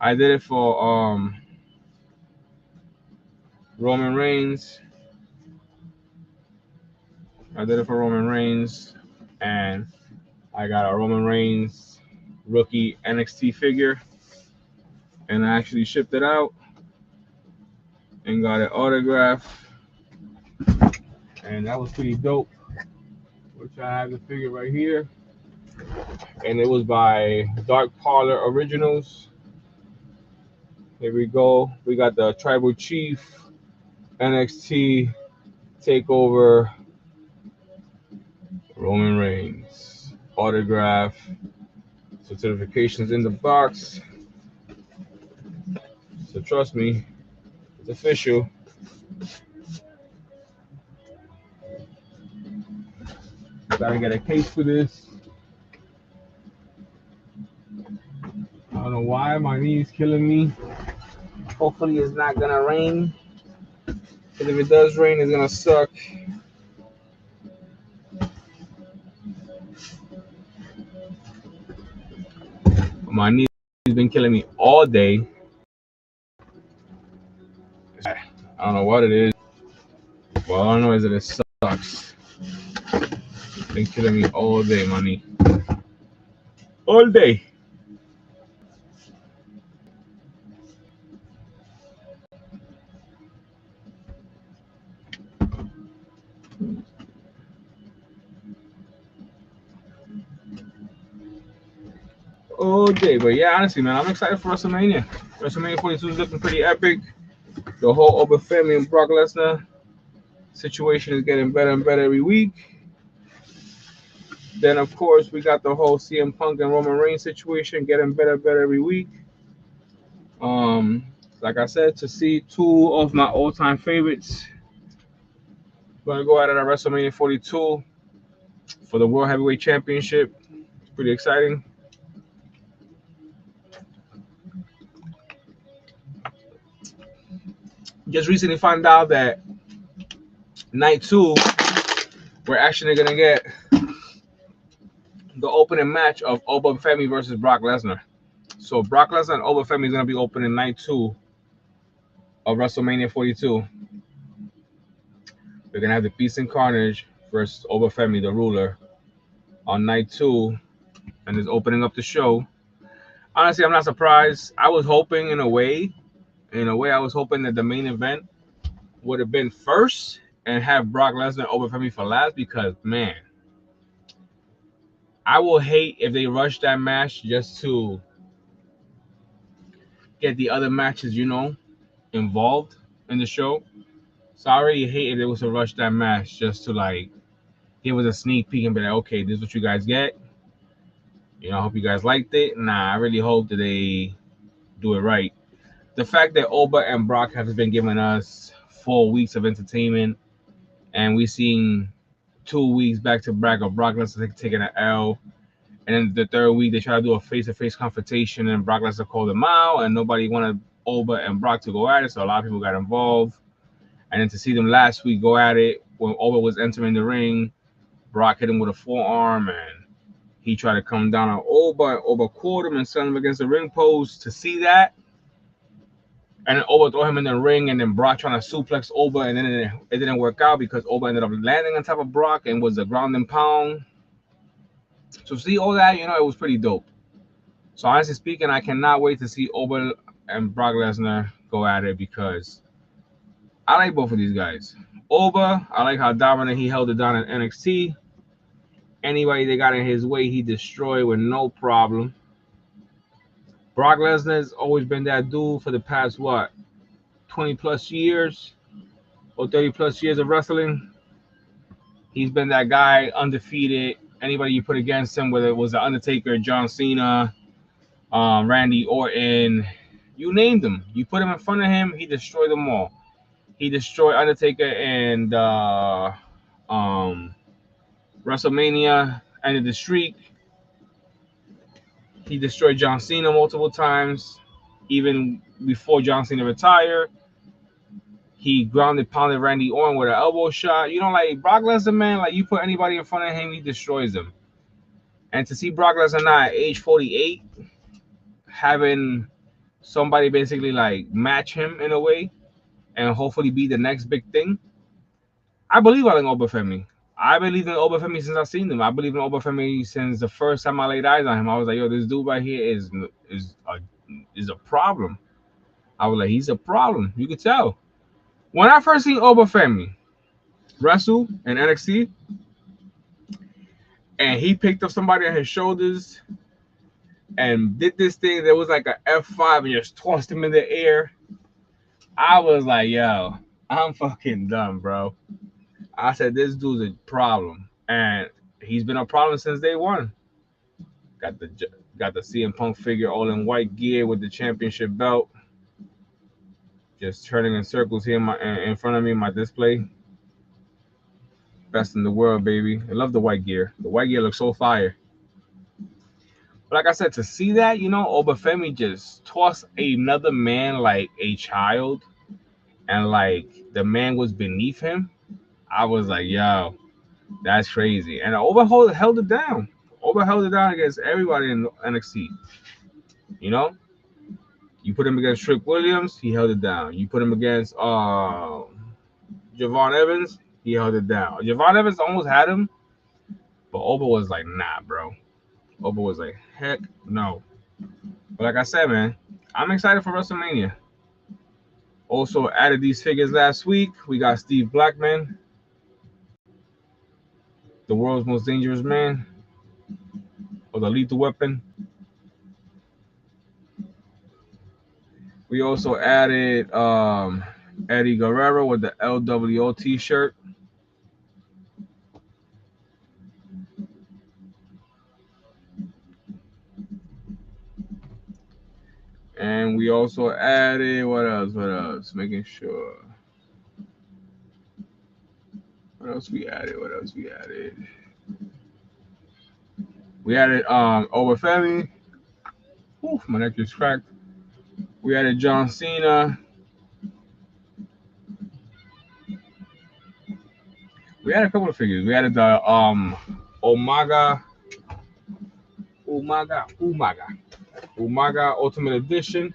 I did it for Roman Reigns. I did it for Roman Reigns, and I got a Roman Reigns rookie NXT figure, and I actually shipped it out and got it autographed, and that was pretty dope. Which I have the figure right here, and it was by Dark Parlor Originals. Here we go. We got the Tribal Chief NXT Takeover Roman Reigns autograph. Certifications in the box. So trust me, it's official. Gotta get a case for this. I don't know why my knee's killing me. Hopefully it's not gonna rain. Because if it does rain, it's gonna suck. My knee's been killing me all day. I don't know what it is. Well, all I know is that it sucks. Been killing me all day, money. All day. All day. But yeah, honestly, man, I'm excited for WrestleMania. WrestleMania 42 is looking pretty epic. The whole Oba family and Brock Lesnar situation is getting better and better every week. Then, of course, we got the whole CM Punk and Roman Reigns situation getting better and better every week. Like I said, to see two of my all-time favorites going to go out at WrestleMania 42 for the World Heavyweight Championship. It's pretty exciting. Just recently found out that night two, we're actually going to get the opening match of Oba Femi versus Brock Lesnar. So Brock Lesnar and Oba Femi is going to be opening night two of WrestleMania 42. We're going to have the Peace and Carnage versus Oba Femi, the ruler, on night two, and is opening up the show. Honestly, I'm not surprised. I was hoping I was hoping that the main event would have been first and have Brock Lesnar and Oba Femi for last because, man, I will hate if they rush that match just to get the other matches, involved in the show. So I already hate if it was to rush that match just to like give us a sneak peek and be like, okay, this is what you guys get. I hope you guys liked it. Nah, I really hope that they do it right. The fact that Oba and Brock have been giving us 4 weeks of entertainment, and we seen 2 weeks back to back of Brock Lesnar taking an L, and then the third week they try to do a face-to-face confrontation, and Brock Lesnar called them out, and nobody wanted Oba and Brock to go at it, so a lot of people got involved. And then to see them last week go at it when Oba was entering the ring, Brock hit him with a forearm, and he tried to come down on Oba, and Oba caught him and sent him against the ring post. To see that, and then Oba threw him in the ring, and then Brock trying to suplex Oba, and then it didn't work out because Oba ended up landing on top of Brock and was a ground and pound. So see all that, it was pretty dope. So honestly speaking, I cannot wait to see Oba and Brock Lesnar go at it because I like both of these guys. Oba, I like how dominant he held it down in NXT. Anybody that got in his way, he destroyed with no problem. Brock Lesnar's always been that dude for the past, 20 plus years or 30 plus years of wrestling. He's been that guy, undefeated. Anybody you put against him, whether it was The Undertaker, John Cena, Randy Orton, you named them. You put him in front of him, he destroyed them all. He destroyed Undertaker and WrestleMania, ended the streak. He destroyed John Cena multiple times, even before John Cena retired. He grounded, pounded Randy Orton with an elbow shot. Like Brock Lesnar, man, like you put anybody in front of him, he destroys them. And to see Brock Lesnar now at age 48, having somebody basically like match him in a way, and hopefully be the next big thing. I believe in Oba Femi. I believe in Oba Femi since I've seen him. I believe in Oba Femi since the first time I laid eyes on him. I was like, yo, this dude right here is a problem. I was like, he's a problem. You could tell. When I first seen Oba Femi wrestle in NXT, and he picked up somebody on his shoulders and did this thing that was like a F5 and just tossed him in the air, I was like, yo, I'm fucking done, bro. I said, this dude's a problem. And he's been a problem since day one. Got the CM Punk figure all in white gear with the championship belt. Just turning in circles here in front of me in my display. Best in the world, baby. I love the white gear. The white gear looks so fire. But like I said, to see that, Oba Femi just tossed another man like a child, and like the man was beneath him, I was like, yo, that's crazy. And Oba held it down. Oba held it down against everybody in NXT. You put him against Trick Williams, he held it down. You put him against Javon Evans, he held it down. Javon Evans almost had him, But Oba was like, nah, bro. Oba was like, heck no. But like I said, man, I'm excited for WrestleMania. Also added these figures last week. We got Steve Blackman, the world's most dangerous man, or the lethal weapon. We also added Eddie Guerrero with the LWO t-shirt. And we also added what else? What else? Making sure. What else we added? What else we added? We added Obafemi. Oof, my neck is cracked. We added John Cena. We had a couple of figures. We added the Umaga, Umaga Ultimate Edition.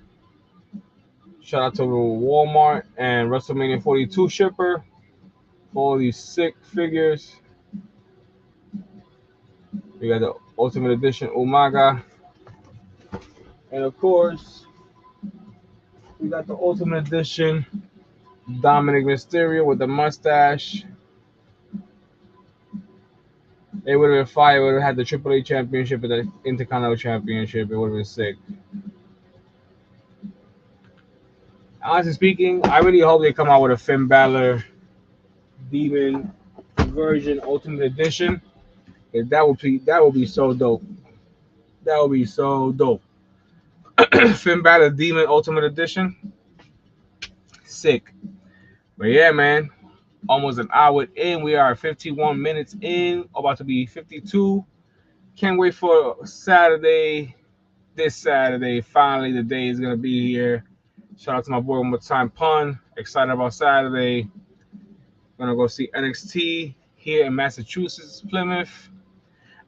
Shout out to Walmart and WrestleMania 42 shipper for all these sick figures. We got the Ultimate Edition Umaga. And of course, we got the Ultimate Edition Dominic Mysterio with the mustache. It would have been fire. It would have had the AAA Championship and the Intercontinental Championship. It would have been sick. Honestly speaking, I really hope they come out with a Finn Balor Demon version Ultimate Edition. That would be so dope. That would be so dope. Finn Balor Demon Ultimate Edition. Sick. But yeah, man. Almost an hour in. We are 51 minutes in. About to be 52. Can't wait for Saturday. This Saturday. Finally, the day is going to be here. Shout out to my boy one more time, Pun. Excited about Saturday. Gonna go see NXT here in Massachusetts, Plymouth.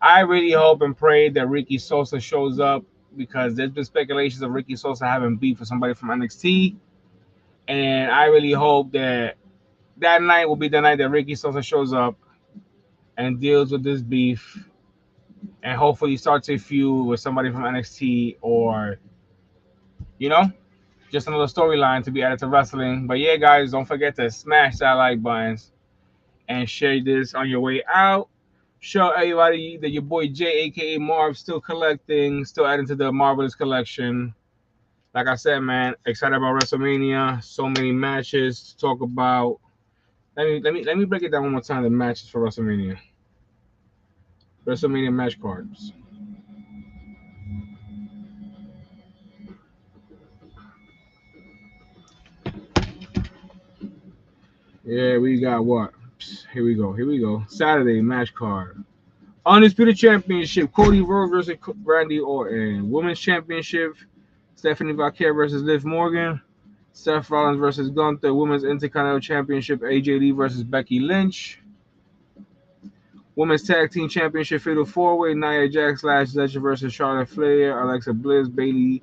I really hope and pray that Ricky Sosa shows up because there's been speculations of Ricky Sosa having beef with somebody from NXT. And I really hope that that night will be the night that Ricky Sosa shows up and deals with this beef and hopefully starts a feud with somebody from NXT or, you know, just another storyline to be added to wrestling. But yeah, guys, don't forget to smash that like buttons and share this on your way out. Show everybody that your boy Jay, aka Marv, still collecting, still adding to the Marvelous collection. Like I said, man, excited about WrestleMania. So many matches to talk about. Let me break it down one more time. The matches for WrestleMania. WrestleMania match cards. Yeah, we got what? Here we go. Here we go. Saturday match card. Undisputed Championship, Cody Rhodes versus Randy Orton. Women's Championship, Stephanie Vaquer versus Liv Morgan. Seth Rollins versus Gunther. Women's Intercontinental Championship, AJ Lee versus Becky Lynch. Women's Tag Team Championship, Fatal 4-Way, Nia Jax, Legend versus Charlotte Flair, Alexa Bliss, Bayley,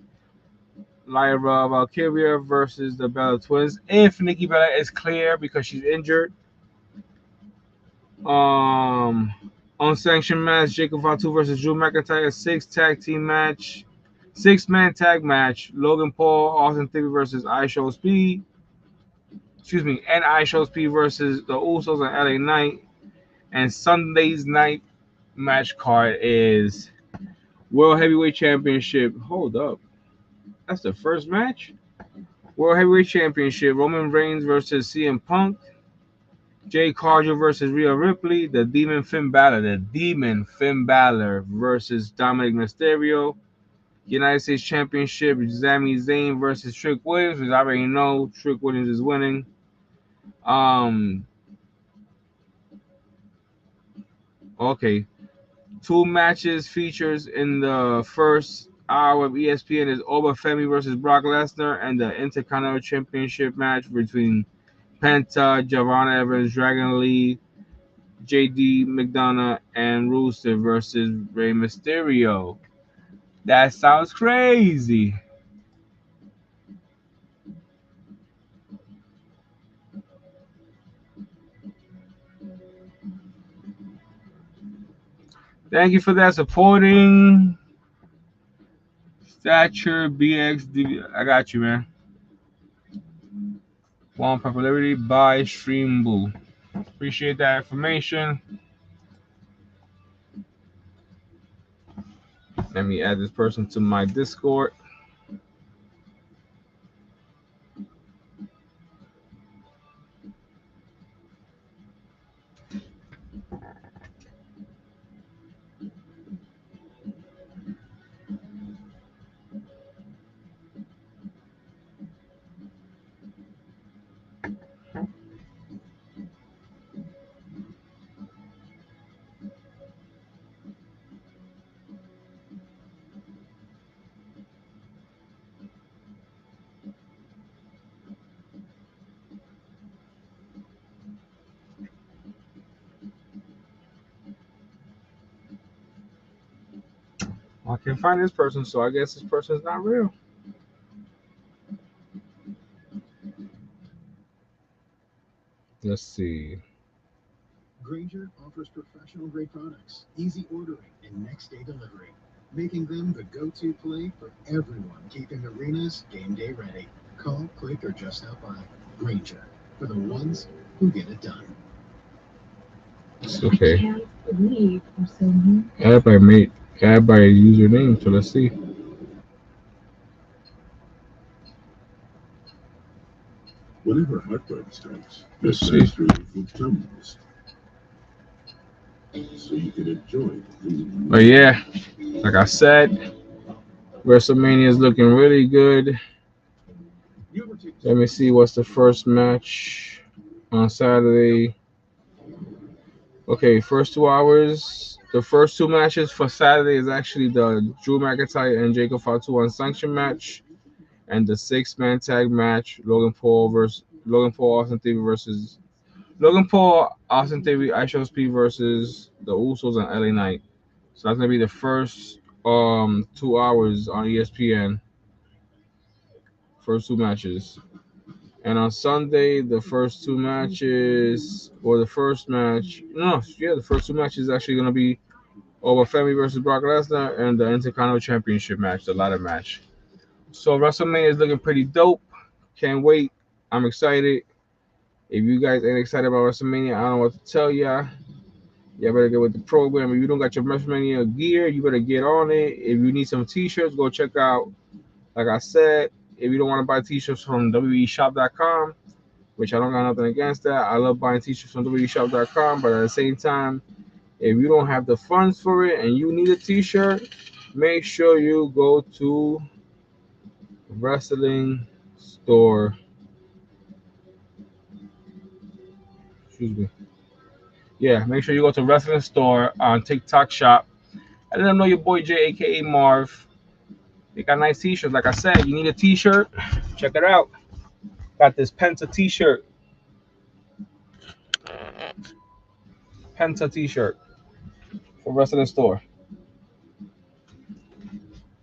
Lyra Valkyria versus the Bella Twins. If Nikki Bella is clear because she's injured. Unsanctioned match, Jacob Fatu versus Drew McIntyre, six-man tag match, Logan Paul, Austin Theory versus iShow Speed. And iShow Speed versus the Usos and LA Knight. And Sunday's night match card is World Heavyweight Championship. Hold up. That's the first match? World Heavyweight Championship, Roman Reigns versus CM Punk. Jay Cargill versus Rhea Ripley, the Demon Finn Balor versus Dominic Mysterio, United States Championship, Sami Zayn versus Trick Williams, which I already know Trick Williams is winning. Okay, two matches features in the first hour of ESPN is Obafemi versus Brock Lesnar and the Intercontinental Championship match between Penta, Javon Evans, Dragon Lee, JD McDonough, and Rusev versus Rey Mysterio. That sounds crazy. Thank you for that supporting Stature BX. I got you, man. One popularity by Stream Boo. Appreciate that information. Let me add this person to my Discord. I can't find this person, so I guess this person is not real. Let's see. Granger offers professional grade products, easy ordering, and next day delivery, making them the go to play for everyone keeping arenas game day ready. Call, click, or just stop by. Granger, for the ones who get it done. It's okay. I can't believe I'm still here. Add by username, so let's see. Whenever heartburn strikes, this fast food comes so you can enjoy food. But yeah, like I said, WrestleMania is looking really good. Let me see what's the first match on Saturday. Okay, first 2 hours. The first two matches for Saturday is actually the Drew McIntyre and Jacob Fatu unsanctioned match, and the six-man tag match: Logan Paul, Austin Theory versus Logan Paul, Austin Theory, ISHOSP versus the Usos and LA Knight. So that's gonna be the first 2 hours on ESPN. First two matches. And on Sunday, the first two matches, or the first match, no, yeah, the first two matches is actually going to be over Femi versus Brock Lesnar and the Intercontinental Championship match, the ladder match. So WrestleMania is looking pretty dope. Can't wait. I'm excited. If you guys ain't excited about WrestleMania, I don't know what to tell y'all. Y'all better get with the program. If you don't got your WrestleMania gear, you better get on it. If you need some t-shirts, go check out, like I said, if you don't want to buy t-shirts from weshop.com, which I don't got nothing against that. I love buying t-shirts from weshop.com, but at the same time, if you don't have the funds for it and you need a t-shirt, make sure you go to wrestling store. Excuse me. Yeah, make sure you go to wrestling store on TikTok shop and let them know your boy Jay, aka Marv. They got nice t-shirts. Like I said, you need a t-shirt, check it out. Got this Penta t-shirt. Penta t-shirt for wrestling store.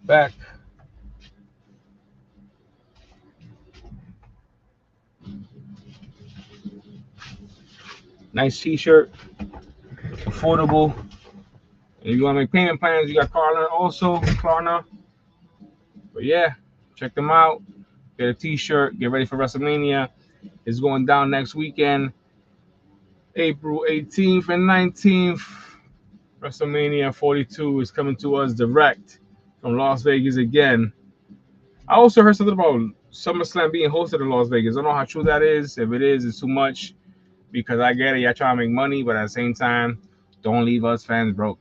Back. Nice t-shirt, affordable. And if you want to make payment plans, you got Klarna also, Klarna. But yeah, check them out. Get a t-shirt. Get ready for WrestleMania. It's going down next weekend, April 18th and 19th. WrestleMania 42 is coming to us direct from Las Vegas again. I also heard something about SummerSlam being hosted in Las Vegas. I don't know how true that is. If it is, it's too much because I get it. Y'all trying to make money, but at the same time, don't leave us fans broke.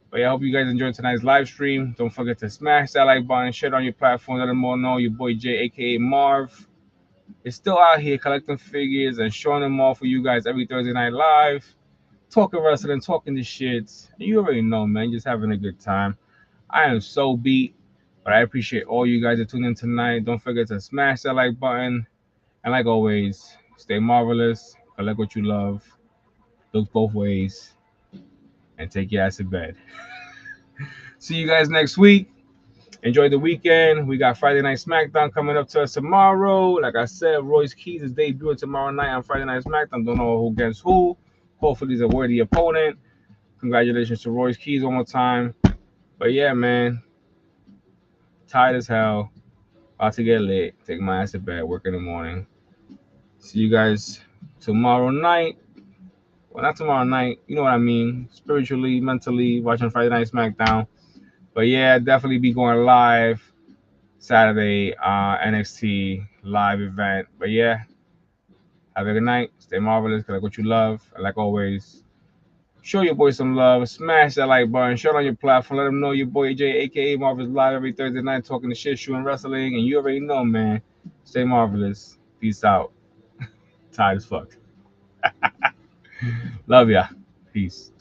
But yeah, I hope you guys enjoyed tonight's live stream. Don't forget to smash that like button, share it on your platform, let them all know your boy Jay, aka Marv, is still out here collecting figures and showing them all for you guys every Thursday night live, talking wrestling, talking the shits. You already know, man, just having a good time. I am so beat, but I appreciate all you guys that tuned in tonight. Don't forget to smash that like button. And like always, stay marvelous, collect what you love, look both ways, and take your ass to bed. See you guys next week. Enjoy the weekend. We got Friday Night SmackDown coming up to us tomorrow. Like I said, Royce Keys is debuting tomorrow night on Friday Night SmackDown. Don't know who gets who. Hopefully, he's a worthy opponent. Congratulations to Royce Keys one more time. But yeah, man, tired as hell. About to get lit. Take my ass to bed. Work in the morning. See you guys tomorrow night. Well, not tomorrow night. You know what I mean. Spiritually, mentally, watching Friday Night SmackDown. But yeah, definitely be going live Saturday, NXT live event. But yeah, have a good night. Stay marvelous. Collect what you love. And like always, show your boy some love. Smash that like button. Show it on your platform. Let them know your boy AJ, aka Marvelous, live every Thursday night talking the shit, shooting wrestling. And you already know, man. Stay marvelous. Peace out. Tired as fuck. Love ya. Peace.